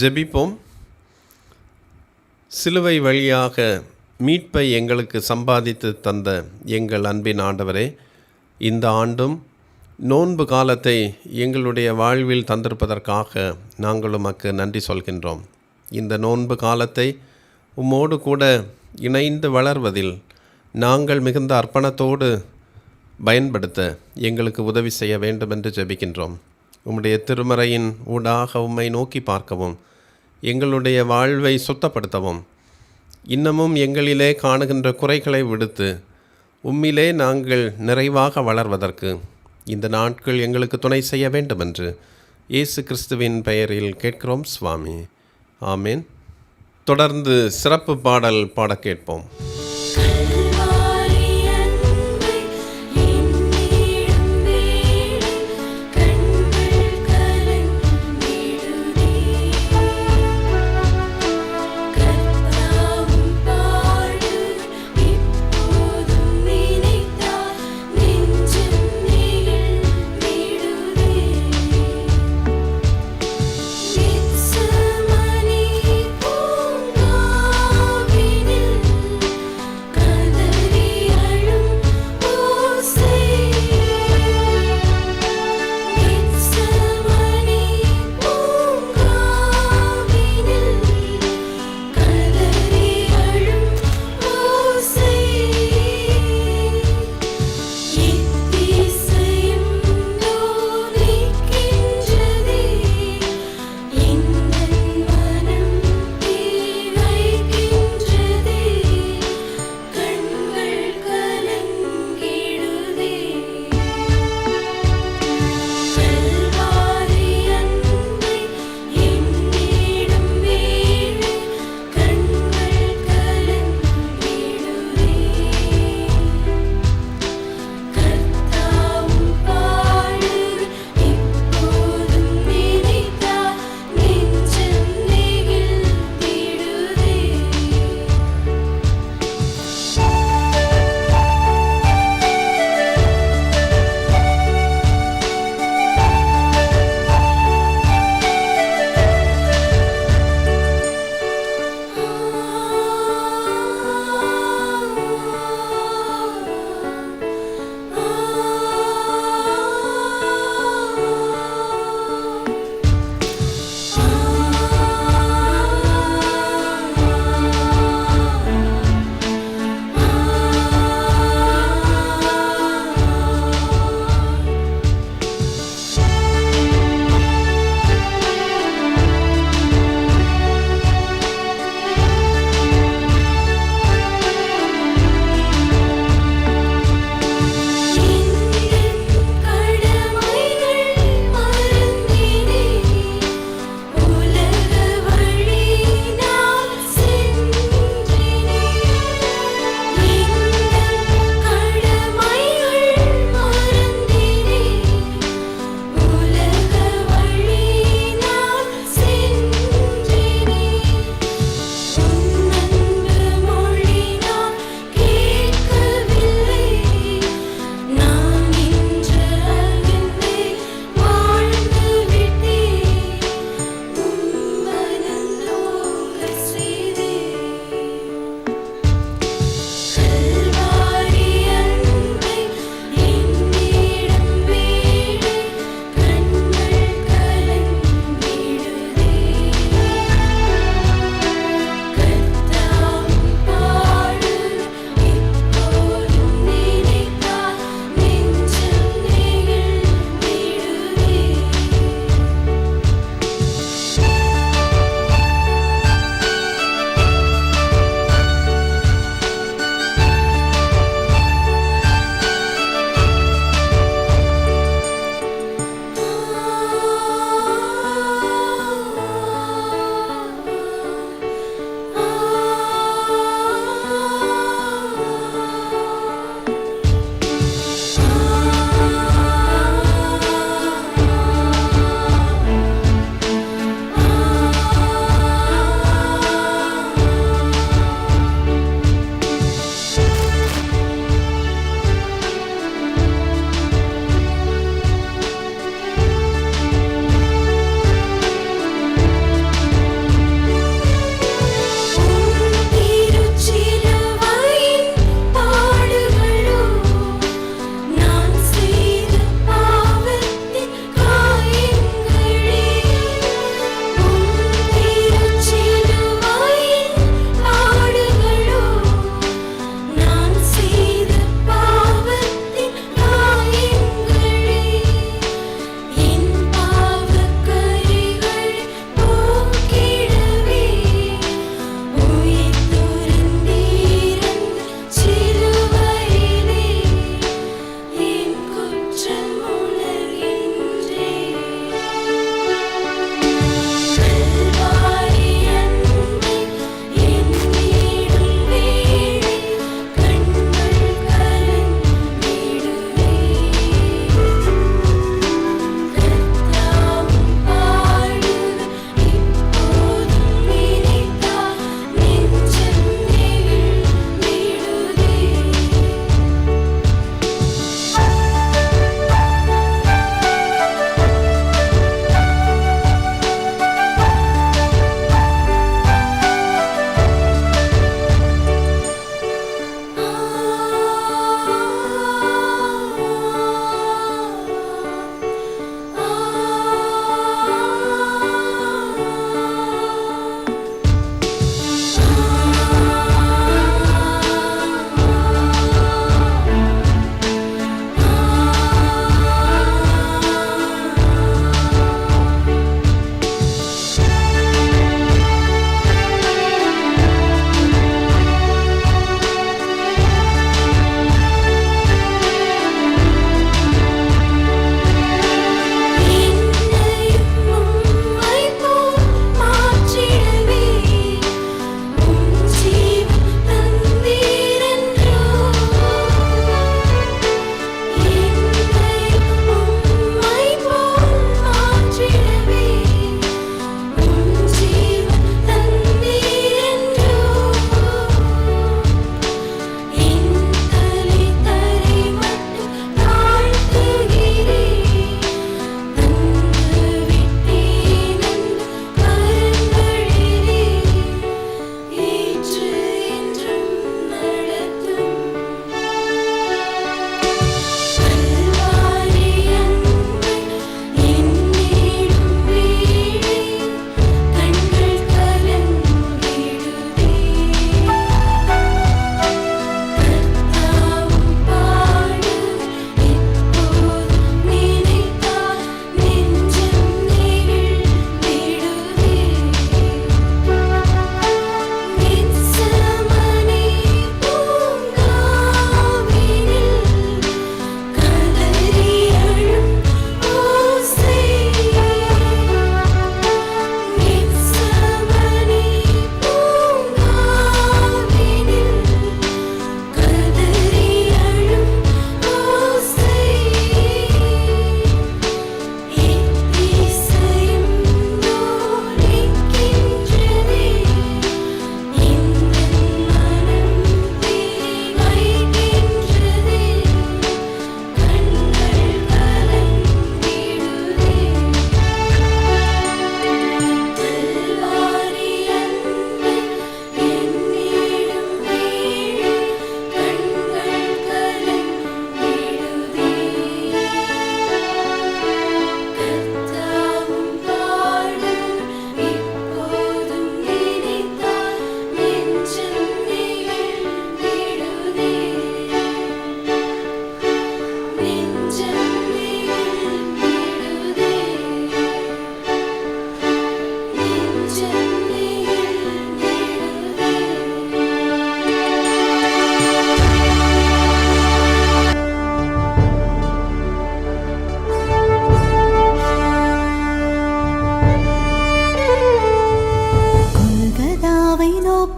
ஜெபிப்போம். சிலுவை வழியாக மீட்பை எங்களுக்கு சம்பாதித்து தந்த எங்கள் அன்பின் ஆண்டவரே, இந்த ஆண்டும் நோன்பு காலத்தை எங்களுடைய வாழ்வில் தந்திருப்பதற்காக நாங்கள் உமக்கு நன்றி சொல்கின்றோம். இந்த நோன்பு காலத்தை உம்மோடு கூட இணைந்து வளர்வதில் நாங்கள் மிகுந்த அர்ப்பணத்தோடு பயன்படுத்த எங்களுக்கு உதவி செய்ய வேண்டும் என்று ஜெபிக்கின்றோம். உம்முடைய திருமறையின் ஊடாக உம்மை நோக்கி பார்க்கவும், எங்களுடைய வாழ்வை சுத்தப்படுத்தவும், இன்னமும் எங்களிலே காணுகின்ற குறைகளை விடுத்து உம்மிலே நாங்கள் நிறைவாக வளர்வதற்கு இந்த நாட்கள் எங்களுக்கு துணை செய்ய வேண்டும் என்று இயேசு கிறிஸ்துவின் பெயரில் கேட்கிறோம் சுவாமி. ஆமேன். தொடர்ந்து சிறப்பு பாடல் பாட கேட்போம். கண்கள்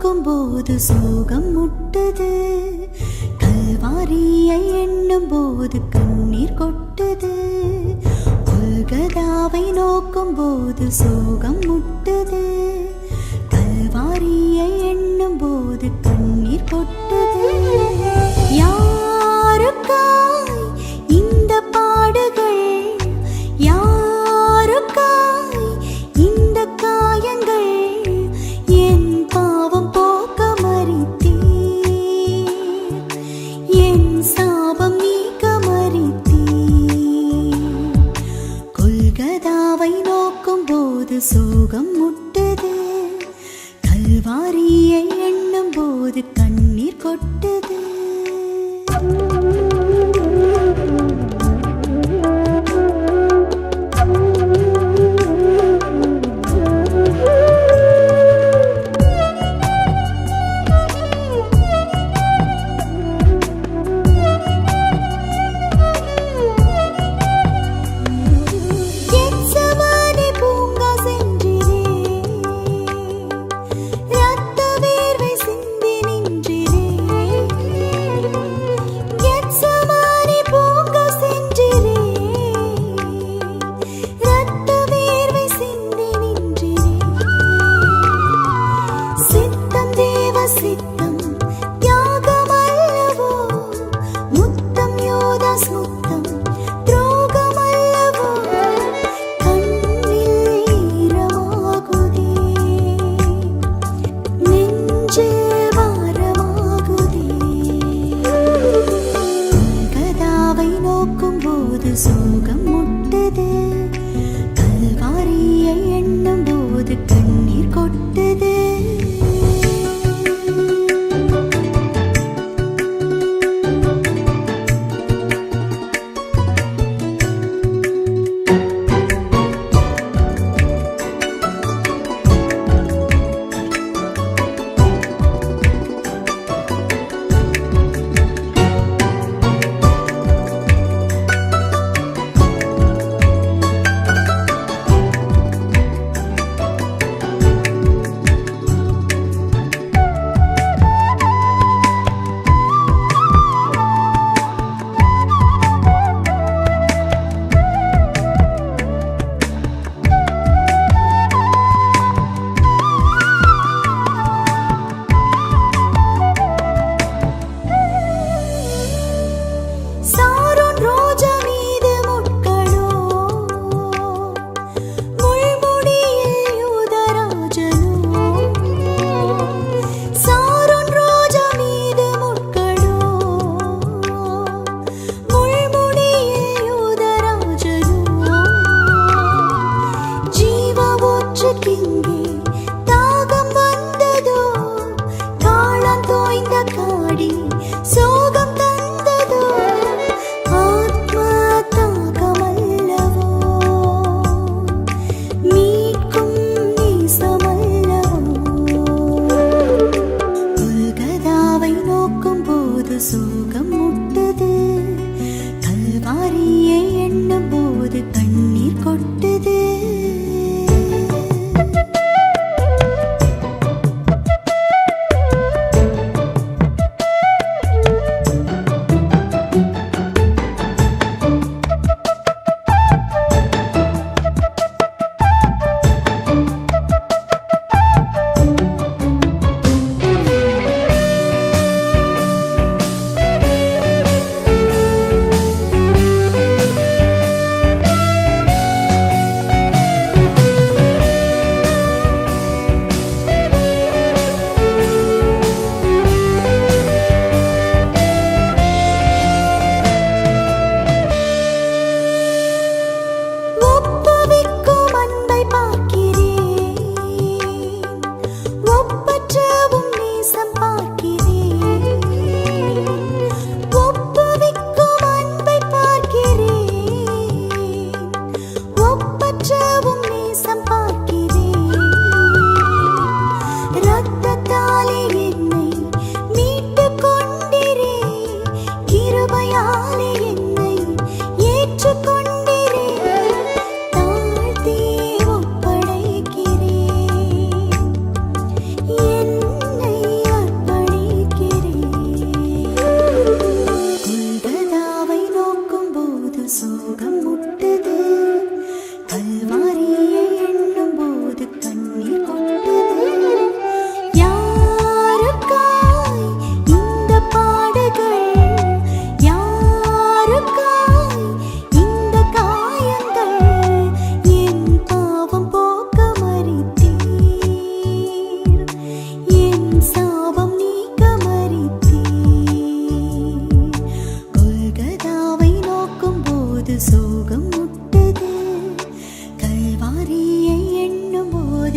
நோக்கும் போது சோகம் முட்டுது, கல்வாரியை எண்ணும் போது கண்ணீர் கொட்டுது. கொல்கதாவை நோக்கும் போது சோகம் முட்டுது, கல்வாரியை எண்ணும் போது கண்ணீர் கொட்டுது. யாருக்காய் இந்த பாடுகள், யாருக்காய் இந்த காயங்கள், என் பாவம் போக்க மறித்தீர், என் சாபம் நீக்க மறித்தீர். கொல்கதாவை நோக்கும் போது சோகம் முட்டுது, கல்வாரியை எண்ணும் போது கண்ணீர் கொட்டுது.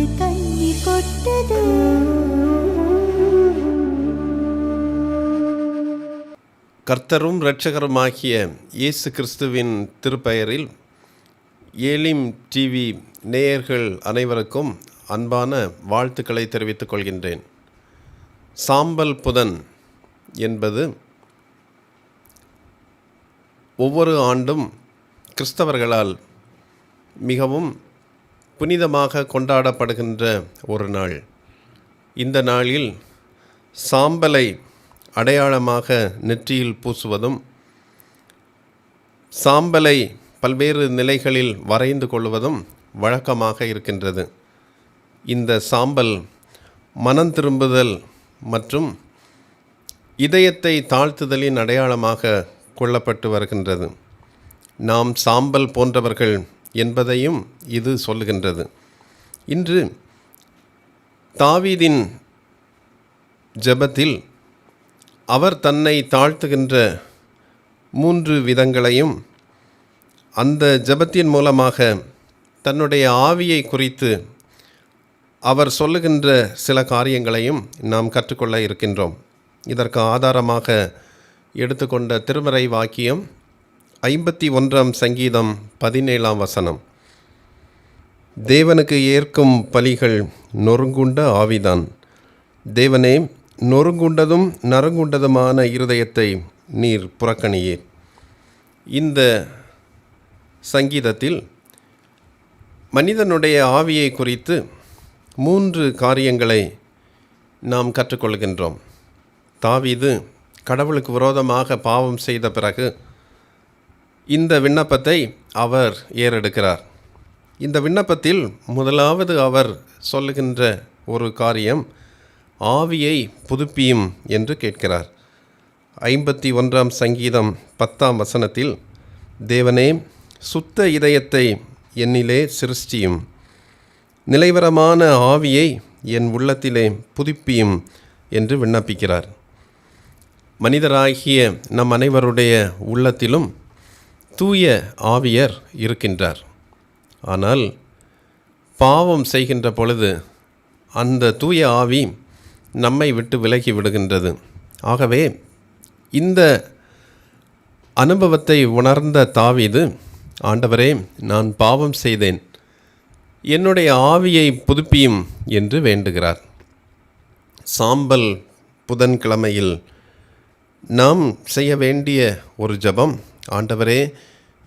தாங்காது கண்ணீர் கொட்டது. கர்த்தரும் இரட்சகருமாகிய இயேசு கிறிஸ்துவின் திருப்பெயரில் ஏலிம் டிவி நேயர்கள் அனைவருக்கும் அன்பான வாழ்த்துக்களை தெரிவித்துக் கொள்கின்றேன். சாம்பல் புதன் என்பது ஒவ்வொரு ஆண்டும் கிறிஸ்தவர்களால் மிகவும் புனிதமாக கொண்டாடப்படுகின்ற ஒரு நாள். இந்த நாளில் சாம்பலை அடையாளமாக நெற்றியில் பூசுவதும், சாம்பலை பல்வேறு நிலைகளில் வரைந்து கொள்வதும் வழக்கமாக இருக்கின்றது. இந்த சாம்பல் மனம் திரும்புதல் மற்றும் இதயத்தை தாழ்த்துதலின் அடையாளமாக கொள்ளப்பட்டு வருகின்றது. நாம் சாம்பல் போன்றவர்கள் என்பதையும் இது சொல்லுகின்றது. இன்று தாவீதின் ஜெபத்தில் அவர் தன்னை தாழ்த்துகின்ற 3 விதங்களையும் அந்த ஜெபத்தின் மூலமாக தன்னுடைய ஆவியை குறித்து அவர் சொல்லுகின்ற சில காரியங்களையும் நாம் கற்றுக்கொள்ள இருக்கின்றோம். இதற்கு ஆதாரமாக எடுத்துக்கொண்ட திருமறை வாக்கியம் 51 சங்கீதம் 17 தேவனுக்கு ஏற்கும் பலிகள் நொறுங்குண்ட ஆவிதான். தேவனே, நொறுங்குண்டதும் நறுங்குண்டதுமான இருதயத்தை நீர் புறக்கணியீர். இந்த சங்கீதத்தில் மனிதனுடைய ஆவியை குறித்து 3 காரியங்களை நாம் கற்றுக்கொள்கின்றோம். தாவீது கடவுளுக்கு விரோதமாக பாவம் செய்த பிறகு இந்த விண்ணப்பத்தை அவர் ஏறெடுக்கிறார். இந்த விண்ணப்பத்தில் முதலாவது அவர் சொல்லுகின்ற ஒரு காரியம், ஆவியை புதுப்பியும் என்று கேட்கிறார். 51 சங்கீதம் 10 தேவனே, சுத்த இதயத்தை என்னிலே சிருஷ்டியும், நிலைவரமான ஆவியை என் உள்ளத்திலே புதுப்பியும் என்று விண்ணப்பிக்கிறார். மனிதராகிய நம் அனைவருடைய உள்ளத்திலும் தூய ஆவியர் இருக்கின்றார். ஆனால் பாவம் செய்கின்ற பொழுது அந்த தூய ஆவி நம்மை விட்டு விலகி விடுகின்றது. ஆகவே இந்த அனுபவத்தை உணர்ந்த தாவீது, ஆண்டவரே, நான் பாவம் செய்தேன், என்னுடைய ஆவியை புதுப்பியும் என்று வேண்டுகிறார். சாம்பல் புதன்கிழமையில் நாம் செய்ய வேண்டிய ஒரு ஜெபம், ஆண்டவரே,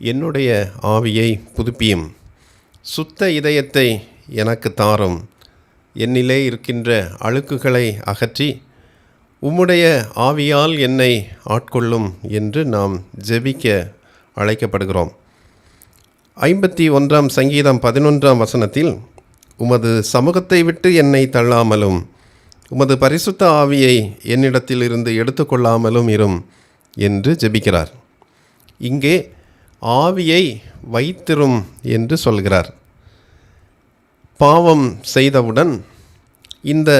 என்னுடைய ஆவியை புதுப்பியும், சுத்த இதயத்தை எனக்கு தாரும், என்னிலே இருக்கின்ற அழுக்குகளை அகற்றி உம்முடைய ஆவியால் என்னை ஆட்கொள்ளும் என்று நாம் ஜெபிக்க அழைக்கப்படுகிறோம். 51 சங்கீதம் 11 உமது சமூகத்தை விட்டு என்னை தள்ளாமலும் உமது பரிசுத்த ஆவியை என்னிடத்திலிருந்து எடுத்துக்கொள்ளாமலும் இரும் என்று ஜெபிக்கிறார். இங்கே ஆவியை வைத்திரும் என்று சொல்கிறார். பாவம் செய்தவுடன் இந்த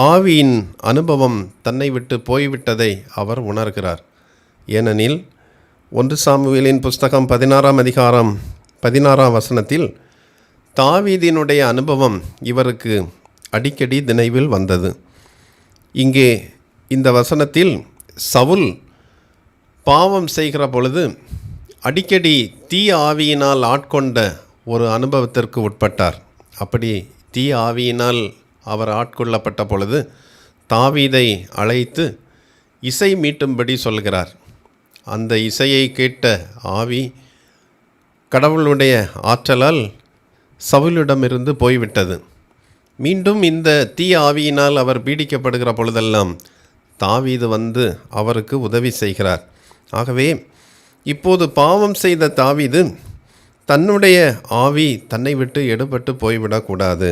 ஆவியின் அனுபவம் தன்னை விட்டு போய்விட்டதை அவர் உணர்கிறார். ஏனெனில் 1 சாமுவேலின் புஸ்தகம் 16 தாவீதினுடைய அனுபவம் இவருக்கு அடிக்கடி நினைவில் வந்தது. இங்கே இந்த வசனத்தில் சவுல் பாவம் செய்கிற பொழுது அடிக்கடி தீய ஆவியினால் ஆட்கொண்ட ஒரு அனுபவத்திற்கு உட்பட்டார். அப்படி தீய ஆவியினால் அவர் ஆட்கொள்ளப்பட்ட பொழுது தாவீதை அழைத்து இசை மீட்டும்படி சொல்கிறார். அந்த இசையை கேட்ட ஆவி கடவுளுடைய ஆற்றலால் சவுலிடமிருந்து போய்விட்டது. மீண்டும் இந்த தீய ஆவியினால் அவர் பீடிக்கப்படுகிற பொழுதெல்லாம் தாவீது வந்து அவருக்கு உதவி செய்கிறார். ஆகவே இப்போது பாவம் செய்த தாவீது தன்னுடைய ஆவி தன்னை விட்டு எடுபட்டு போய்விடக்கூடாது.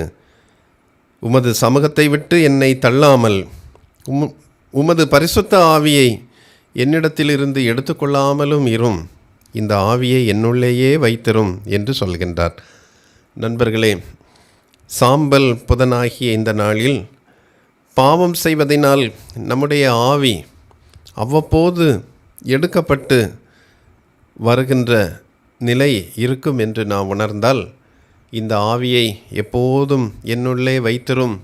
உமது சமூகத்தை விட்டு என்னை தள்ளாமல் உமது பரிசுத்த ஆவியை என்னிடத்திலிருந்து எடுத்துக்கொள்ளாமலும் இரும், இந்த ஆவியை என்னுள்ளேயே வைத்திரும் என்று சொல்கின்றார். நண்பர்களே, சாம்பல் புதனாகிய இந்த நாளில் பாவம் செய்வதனால் நம்முடைய ஆவி அவ்வப்போது எடுக்கப்பட்டு வருகின்ற நிலை இருக்கும் என்று நாம் உணர்ந்தால் இந்த ஆவியை எப்போதும் என்னுள்ளே வைத்திரும்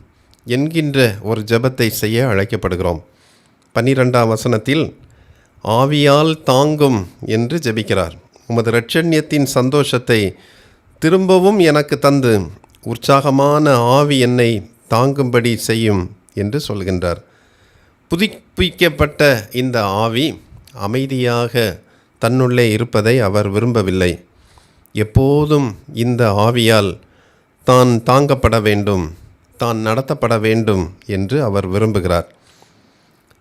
என்கின்ற ஒரு ஜெபத்தை செய்ய அழைக்கப்படுகிறோம். 12ஆம் வசனத்தில் ஆவியால் தாங்கும் என்று ஜெபிக்கிறார். உமது இரட்சண்யத்தின் சந்தோஷத்தை திரும்பவும் எனக்கு தந்து உற்சாகமான ஆவி என்னை தாங்கும்படி செய்யும் என்று சொல்கின்றார். புதுப்பிக்கப்பட்ட இந்த ஆவி அமைதியாக தன்னுள்ளே இருப்பதை அவர் விரும்பவில்லை. எப்போதும் இந்த ஆவியால் தான் தாங்கப்பட வேண்டும், தான் நடத்தப்பட வேண்டும் என்று அவர் விரும்புகிறார்.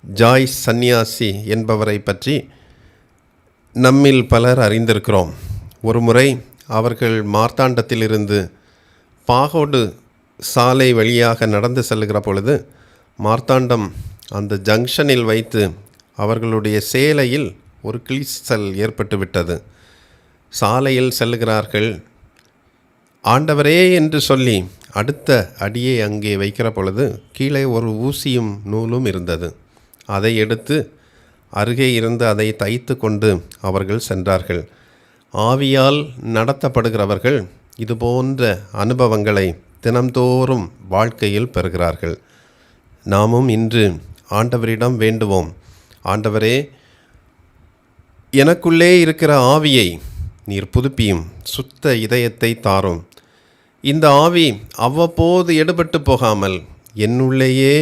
ஜாய்ஸ் சந்நியாசி என்பவரை பற்றி நம்மில் பலர் அறிந்திருக்கிறோம். ஒருமுறை அவர்கள் மார்த்தாண்டத்திலிருந்து பாகோடு சாலை வழியாக நடந்து செல்லுகிற பொழுது மார்த்தாண்டம் அந்த ஜங்ஷனில் வைத்து அவர்களுடைய சேலையில் ஒரு கிழிசல் ஏற்பட்டு விட்டது. சாலையில் செல்லுகிறார்கள். ஆண்டவரே என்று சொல்லி அடுத்த அடியை அங்கே வைக்கிற பொழுது கீழே ஒரு ஊசியும் நூலும் இருந்தது. அதை எடுத்து அருகே இருந்து அதை தைத்து கொண்டு அவர்கள் சென்றார்கள். ஆவியால் நடத்தப்படுகிறவர்கள் இதுபோன்ற அனுபவங்களை தினம்தோறும் வாழ்க்கையில் பெறுகிறார்கள். நாமும் இன்று ஆண்டவரிடம் வேண்டுவோம், ஆண்டவரே, எனக்குள்ளே இருக்கிற ஆவியை நீர் புதுப்பியும், சுத்த இதயத்தை தாரும். இந்த ஆவி அவ்வப்போது எடுபட்டு போகாமல் என்னுள்ளேயே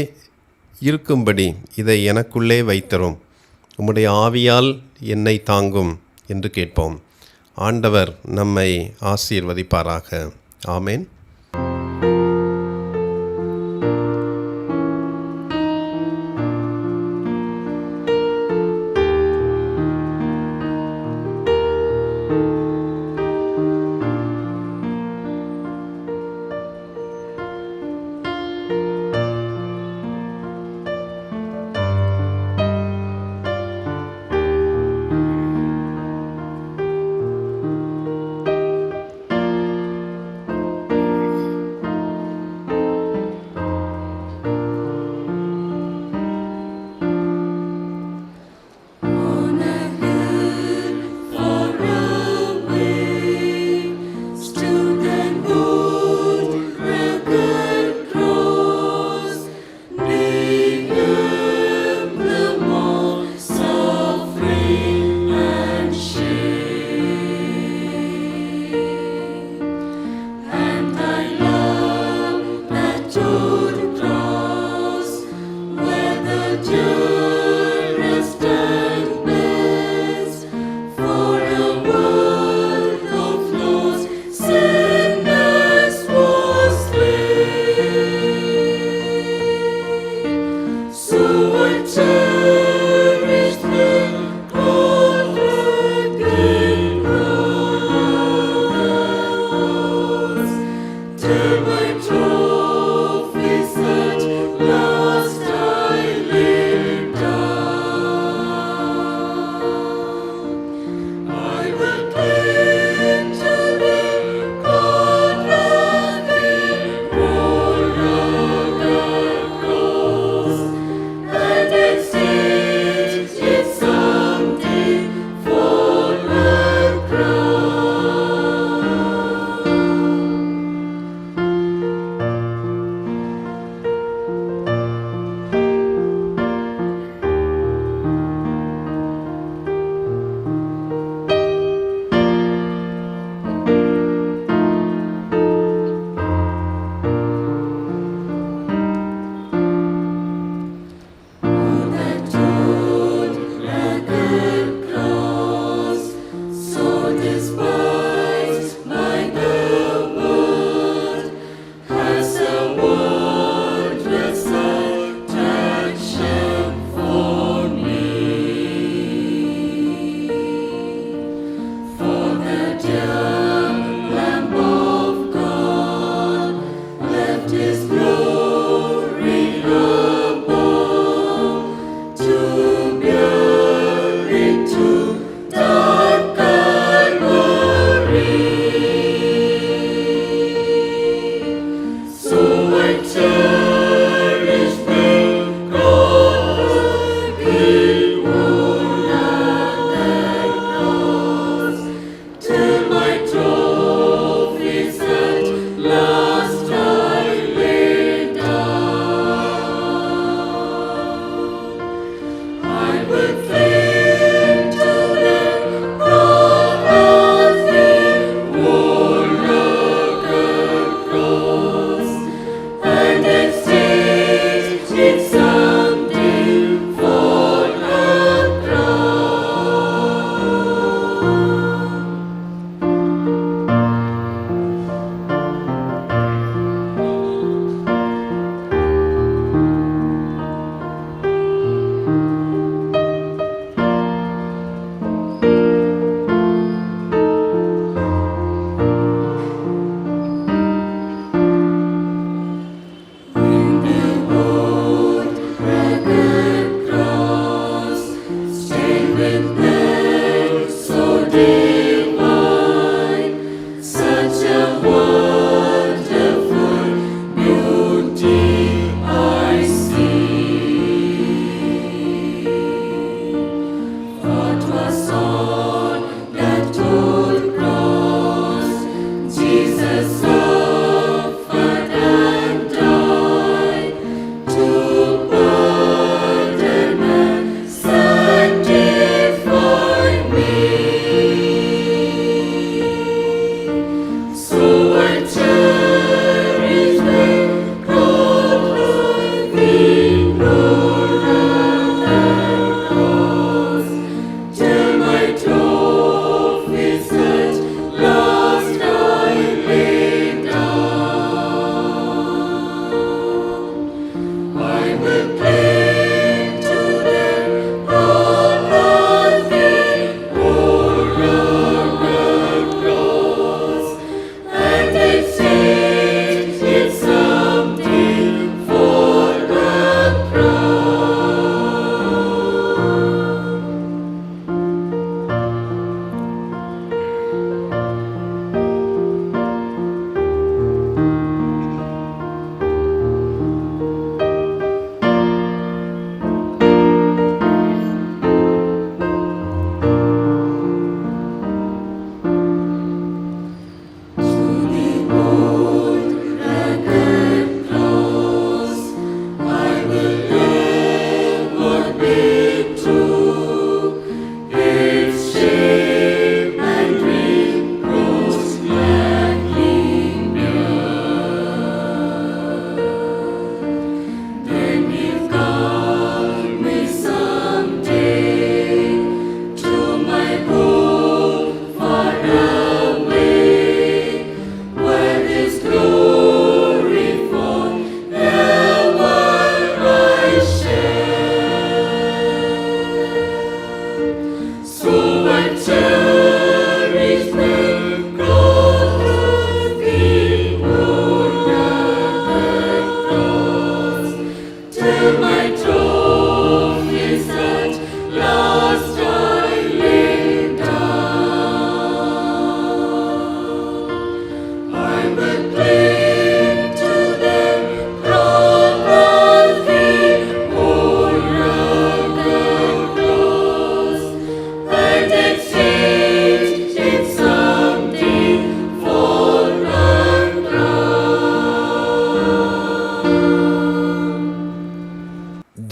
இருக்கும்படி இதை எனக்குள்ளே வைத்தரும். உம்முடைய ஆவியால் என்னை தாங்கும் என்று கேட்போம். ஆண்டவர் நம்மை ஆசீர்வதிப்பாராக. ஆமேன்.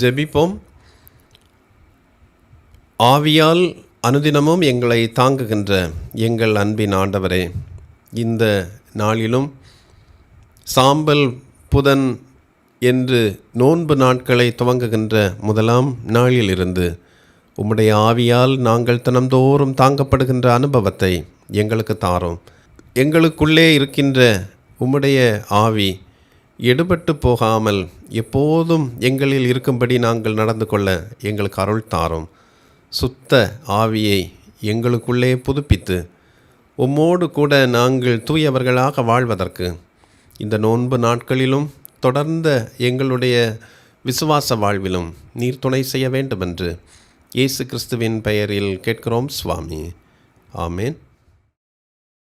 ஜெபிப்போம். ஆவியால் அனுதினமும் எங்களை தாங்குகின்ற எங்கள் அன்பின் ஆண்டவரே, இந்த நாளிலும் சாம்பல் புதன் என்று நோன்பு நாட்களை துவங்குகின்ற முதலாம் நாளிலிருந்து உம்முடைய ஆவியால் நாங்கள் தினந்தோறும் தாங்கப்படுகின்ற அனுபவத்தை எங்களுக்கு தாரும். எங்களுக்குள்ளே இருக்கின்ற உம்முடைய ஆவி எடுபட்டு போகாமல் எப்போதும் எங்களில் இருக்கும்படி நாங்கள் நடந்து கொள்ள எங்களுக்கு அருள் தாரும். சுத்த ஆவியை எங்களுக்குள்ளே புதுப்பித்து உம்மோடு கூட நாங்கள் தூயவர்களாக வாழ்வதற்கு இந்த நோன்பு நாட்களிலும் தொடர்ந்த எங்களுடைய விசுவாச வாழ்விலும் நீர் துணை செய்ய வேண்டுமென்று இயேசு கிறிஸ்துவின் பெயரில் கேட்கிறோம் சுவாமி. ஆமேன்.